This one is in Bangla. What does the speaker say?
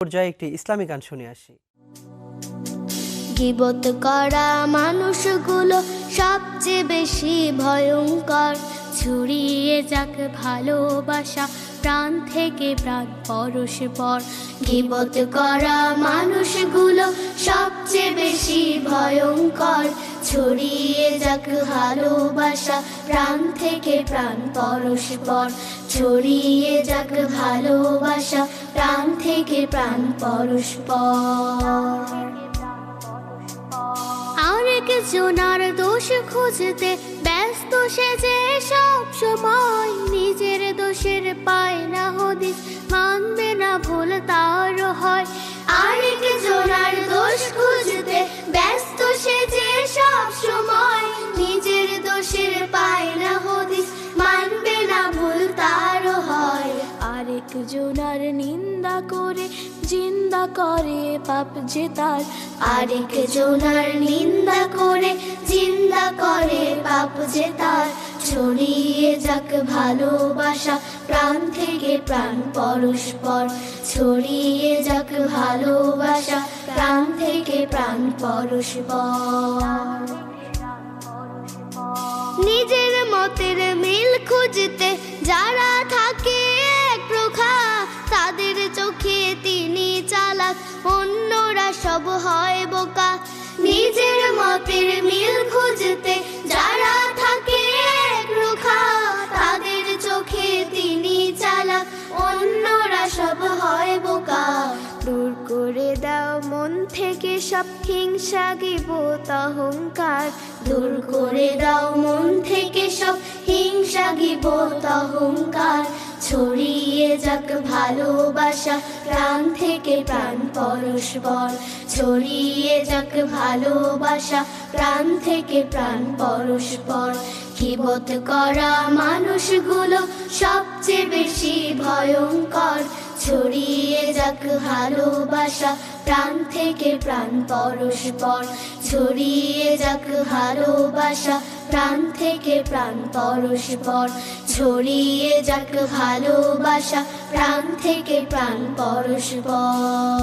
পর্যায়ে একটি ইসলামী গান শুনে আসি। গীবত করা মানুষগুলো সবচেয়ে বেশি ভয়ঙ্কর, ছড়িয়ে যাক ভালোবাসা প্রাণ থেকে প্রাণ পরস্পর। গীবত করা মানুষগুলো সবচেয়ে বেশি ভয়ঙ্কর, ছড়িয়ে যাক ভালোবাসা প্রাণ থেকে প্রাণ পরস্পর। ছড়িয়ে যাক ভালোবাসা প্রাণ থেকে প্রাণ পরস্পর। আরেক জনার দোষ খুঁজতে ব্যস্ত সেজে সব সময়, নিজের দোষের পায় না হদিস, মানবে না ভুল তার হয়। আরেক জনার দোষ খুঁজতে ব্যস্ত সেজে সব সময়, নিজের দোষের পায় না হদিস, মানবে না ভুল তার হয়। আরেক জনার নিন্দা করে জিন্দা করে পাপ যে তার, আরেক জনার নিন্দা করে জিন্দা করে পাপ যে তার। ছড়িয়ে যাক ভালোবাসা প্রাণ থেকে প্রাণ পরস্পর, ছড়িয়ে যাক ভালোবাসা প্রাণ থেকে প্রাণ পরস্পর। নিজের মতের মিল খুঁজতে যারা থাকে একরোখা, তাদের চোখে তিনি চালাক, অন্যরা সব হয় বোকা। নিজের মতের মিল খুঁজতে যারা থাকে একরোখা, তাদের চোখে তিনি চালাক, অন্যরা সব হয় বোকা। দূর করে দাও মন থেকে সব হিংসা গীবত অহংকার, দূর করে দাও মন থেকে সব হিংসা গীবত অহংকার। ছড়িয়ে যাক ভালোবাসা প্রাণ থেকে প্রাণ পরস্পর, ছড়িয়ে যাক ভালোবাসা প্রাণ থেকে প্রাণ পরস্পর। গীবত করা মানুষগুলো সবচেয়ে বেশি ভয়ঙ্কর, ছড়িয়ে যাক ভালোবাসা প্রাণ থেকে প্রাণ পরস্পর। ছড়িয়ে যাক ভালোবাসা প্রাণ থেকে প্রাণ পরস্পর। ছড়িয়ে যাক ভালোবাসা প্রাণ থেকে প্রাণ পরস্পর।